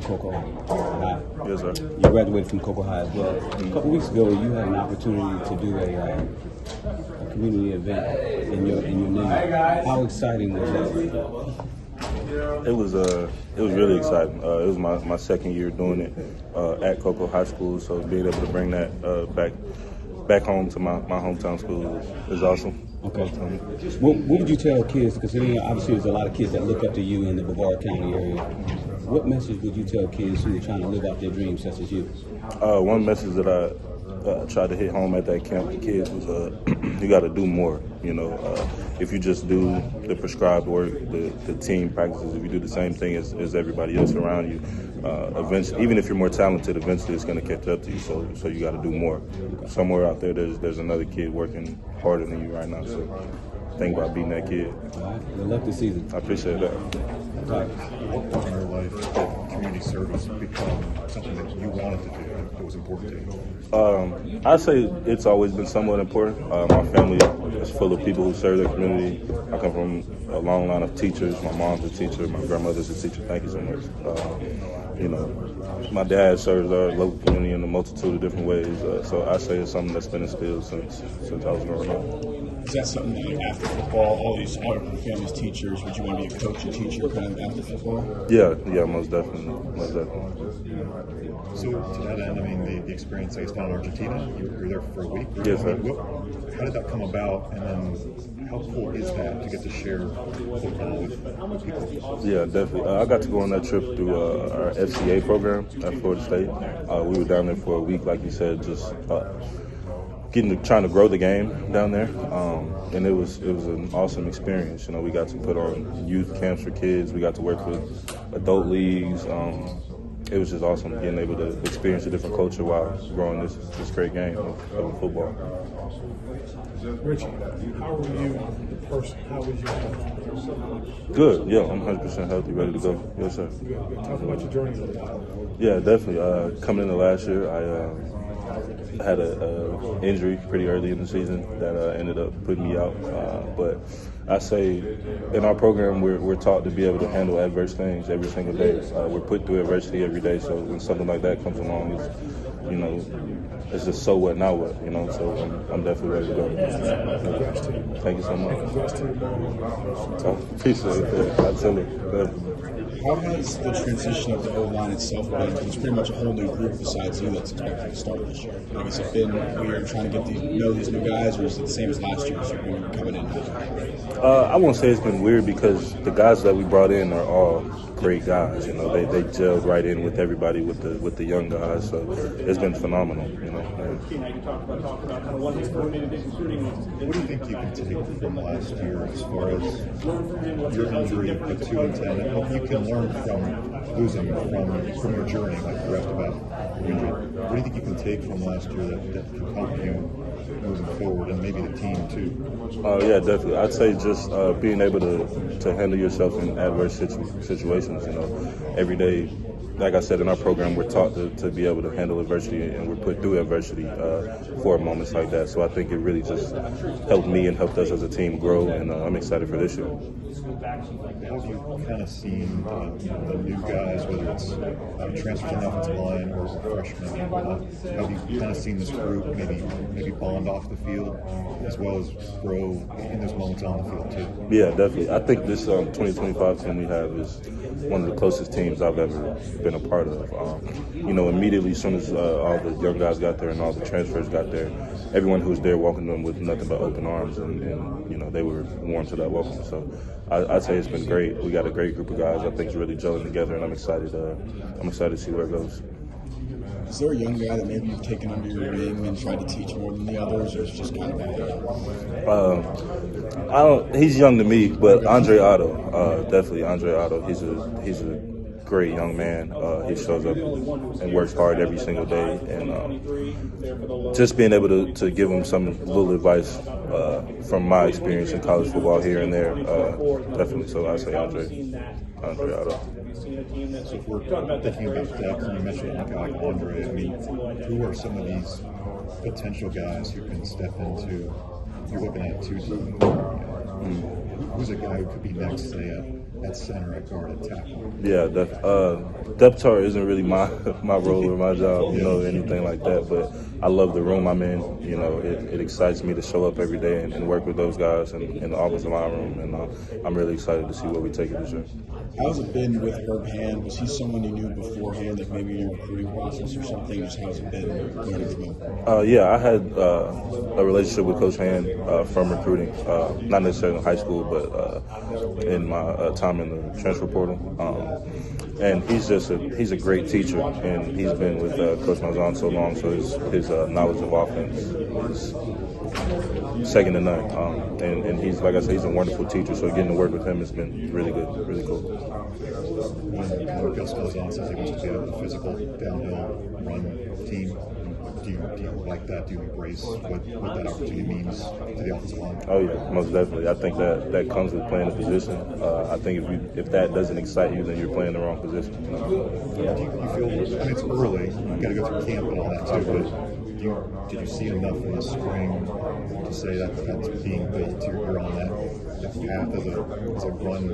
Cocoa High. Yes, sir. You graduated from Cocoa High as well. A couple weeks ago, you had an opportunity to do a community event in your name. How exciting was that? It was really exciting. It was my second year doing it at Cocoa High School, so being able to bring that back home to my hometown school is awesome. Okay. What would you tell kids? Because obviously there's a lot of kids that look up to you in the Brevard County area. What message would you tell kids who are trying to live out their dreams, such as you? One message that I tried to hit home at that camp to kids was you got to do more. If you just do the prescribed work, the team practices, if you do the same thing as everybody else around you, eventually, even if you're more talented, eventually it's going to catch up to you. So you got to do more. Somewhere out there, there's another kid working harder than you right now. So think about beating that kid. All right. Good luck this season. I appreciate that. What point in your life did community service become something that you wanted to do, that was important to you? I'd say it's always been somewhat important. My family is full of people who serve their community. I come from a long line of teachers. My mom's a teacher. My grandmother's a teacher. Thank you so much. My dad serves our local community in a multitude of different ways. So I say it's something that's been instilled since I was growing up. Is that something that after football, all your family's teachers, would you want to be a coach and teacher kind of after football? Yeah, most definitely. So to that end, I mean, the experience, I guess, down in Argentina, you were there for a week. Yes, sir. How did that come about, and then how cool is that to get to share football with people? Yeah, definitely. I got to go on that trip through our FCA program at Florida State. We were down there for a week, like you said, just trying to grow the game down there, and it was an awesome experience. We got to put on youth camps for kids. We got to work with adult leagues. It was just awesome getting able to experience a different culture while growing this great game of football. Richie, how were you in person? How was your health? Good, yeah, I'm 100% healthy, ready to go. Yes, sir. Good. Talk about your journey a little while. Yeah, definitely. Coming into last year, I had an injury pretty early in the season that ended up putting me out. But I say in our program, we're taught to be able to handle adverse things every single day. We're put through adversity every day. So when something like that comes along, it's just so what, now what, So I'm definitely ready to go. Thank you so much. I appreciate it. Absolutely. How has the transition of the O-line itself been? It's pretty much a whole new group besides you that's expected to start this year. Has it been weird trying to get to know these new guys, or is it the same as last year, so when you're coming in? I won't say it's been weird because the guys that we brought in are all great guys. They gelled right in with everybody, with the young guys. So it's been phenomenal. What do you think you can take from last year as far as your injury at 2-10, and what you can learn from losing from your journey, like you asked about your injury? What do you think you can take from last year that can help you moving forward, and maybe the team too? Yeah, definitely. I'd say just being able to handle yourself in adverse situations. Every day. Like I said, in our program, we're taught to be able to handle adversity, and we're put through adversity for moments like that. So I think it really just helped me and helped us as a team grow, and I'm excited for this year. How have you kind of seen the new guys, whether it's transfers on the offensive line or freshmen, how have you kind of seen this group maybe bond off the field as well as grow in those moments on the field too? Yeah, definitely. I think this 2025 team we have is one of the closest teams I've ever been a part of. Immediately as soon as all the young guys got there and all the transfers got there, everyone who was there welcomed them with nothing but open arms, and they were warm to that welcome. So I'd say it's been great. We got a great group of guys. I think it's really gelling together, and I'm excited to see where it goes. Is there a young guy that maybe you've taken under your wing and tried to teach more than the others, or is it just kind of he's young to me, but Andre Otto, definitely Andre Otto. He's a great young man. He shows up and works hard every single day, and just being able to give him some little advice from my experience in college football here and there, definitely. So I say Andre Otto. So if we're thinking about depth, and you mentioned a guy like Andre, who are some of these potential guys who can step into? You're looking at 2 teams. who's a guy who could be next, say, at center, at guard, at tackle? Yeah, depth chart isn't really my role or my job, anything like that. But I love the room I'm in. It excites me to show up every day and work with those guys in the offensive line room. And I'm really excited to see where we take it this year. How's it been with Herb Hand? Was he someone you knew beforehand, like maybe in your recruiting process or something? Just how's it been learning from him? Yeah, I had a relationship with Coach Hand from recruiting, not necessarily in high school, but in my time in the transfer portal. And he's a great teacher, and he's been with Coach Malzahn so long, so his knowledge of offense is second to none. And he's, like I said, he's a wonderful teacher, so getting to work with him has been really good, really cool. When Norvell Malzahn says he wants to be a physical downhill run team, do you like that? Do you embrace what that opportunity means to the offensive line? Oh yeah, most definitely. I think that comes with playing a position. I think if that doesn't excite you, then you're playing the wrong position. Do you feel? I mean, it's early. You've got to go through camp and all that too. But did you see enough in the spring to say that that's being built? You're on that path as a run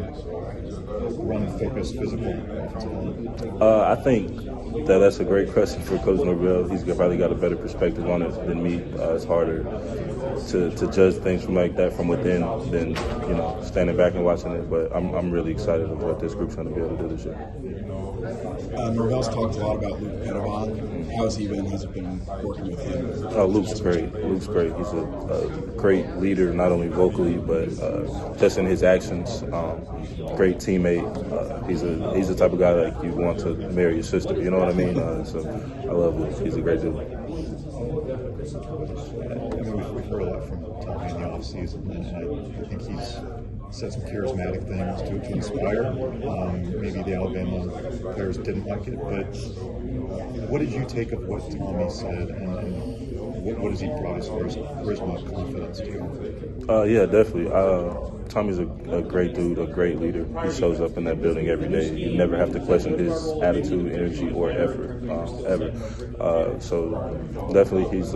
focused physical offensive line? I think that's a great question for Coach Norvell. He's probably got a better perspective on it than me. It's harder to judge things from within than standing back and watching it. But I'm really excited about what this group's going to be able to do this year. Norvell's talked a lot about Luke Pettivon. How's he been? Has it been working with him? Oh, Luke's great. He's a great leader, not only vocally but just in his actions. Great teammate. He's the type of guy like you want to marry your sister. You know what I mean? So I love Luke. He's a great dude. We've heard a lot from Tommy in the offseason, and I think he's said some charismatic things to inspire. Maybe the Alabama players didn't like it, but what did you take of what Tommy said, and what has he brought as far as charisma, confidence to you? Yeah, definitely. Tommy's a great dude, a great leader. He shows up in that building every day. You never have to question his attitude, energy, or effort ever. So definitely, he's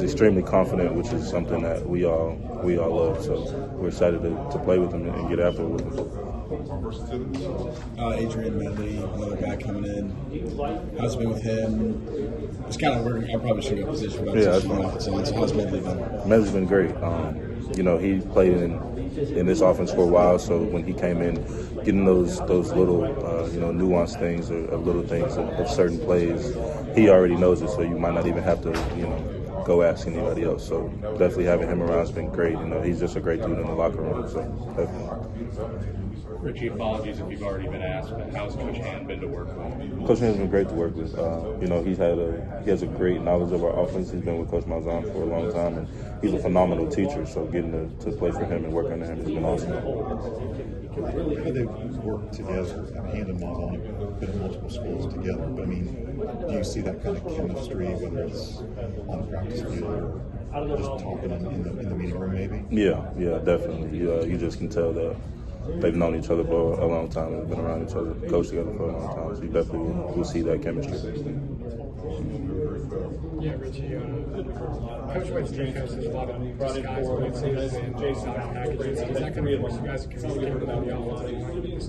extremely confident, which is something that we all love. So we're excited to play with him and get after it with him. Adrian Medley, another guy coming in. How's it been with him? It's kind of weird. I probably should go position, but yeah, so how's Medley been? Medley's been great. He played in this offense for a while, so when he came in, getting those little nuanced things or little things of certain plays, he already knows it, so you might not even have to go ask anybody else. So definitely having him around has been great. He's just a great dude in the locker room. So definitely. Richie, apologies if you've already been asked, but how's Coach Hand been to work with? Coach Hand's been great to work with. He has a great knowledge of our offense. He's been with Coach Malzahn for a long time, and he's a phenomenal teacher. So getting to play for him and work under him has been awesome. How they've worked together, Hand and Malzahn have been in multiple schools together. But do you see that kind of chemistry, whether it's on the practice field or just talking in the meeting room, maybe? Yeah, definitely. You just can tell that they've known each other for a long time and been around each other, coached together for a long time. So you definitely will see that chemistry. Yeah, Richie, Coach White's team has a lot of disguise blitzes and Jason packages. Is that going to be what you guys communicate about the offense?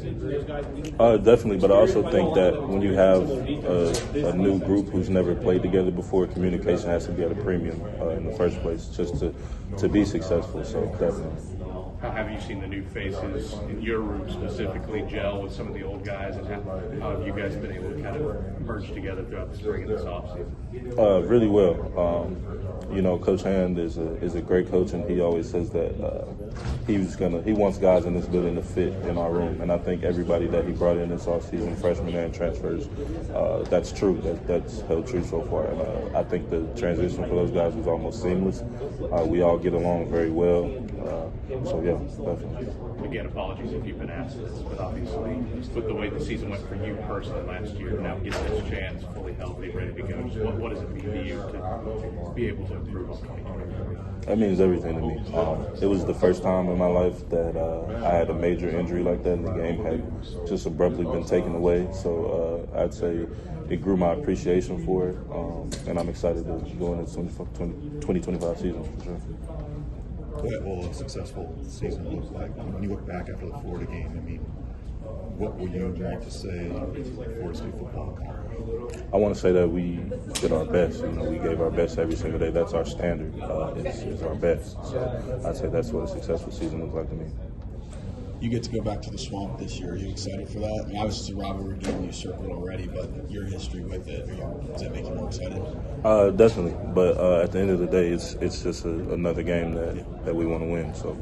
Definitely, but I also think that when you have a new group who's never played together before, communication has to be at a premium in the first place just to be successful. So definitely. How have you seen the new faces in your room specifically gel with some of the old guys, and how have you guys been able to kind of merge together throughout the spring and this offseason? Really well. Coach Hand is a great coach, and he always says that he wants guys in this building to fit in our room, and I think everybody that he brought in this offseason, freshmen and transfers, that's true. That's held true so far, and I think the transition for those guys was almost seamless. We all get along very well. So yeah, definitely. Again, apologies if you've been asked this, but obviously, with the way the season went for you personally last year, now getting this chance, fully healthy, ready to go, just what does it mean to you to be able to improve on 2020? That means everything to me. It was the first time in my life that I had a major injury like that, and the game had just abruptly been taken away. So I'd say it grew my appreciation for it, and I'm excited to go into the 2025 season for sure. what will a successful season look like? When you look back after the Florida game, I mean, what would you want to say Florida State football accomplished? I want to say that we did our best. We gave our best every single day. That's our standard. It's our best. So I'd say that's what a successful season looks like to me. You get to go back to the Swamp this year. Are you excited for that? I mean, obviously it's a rivalry game you circled already, but your history with it, does that make you more excited? Definitely. But at the end of the day, it's just another game that we want to win. So,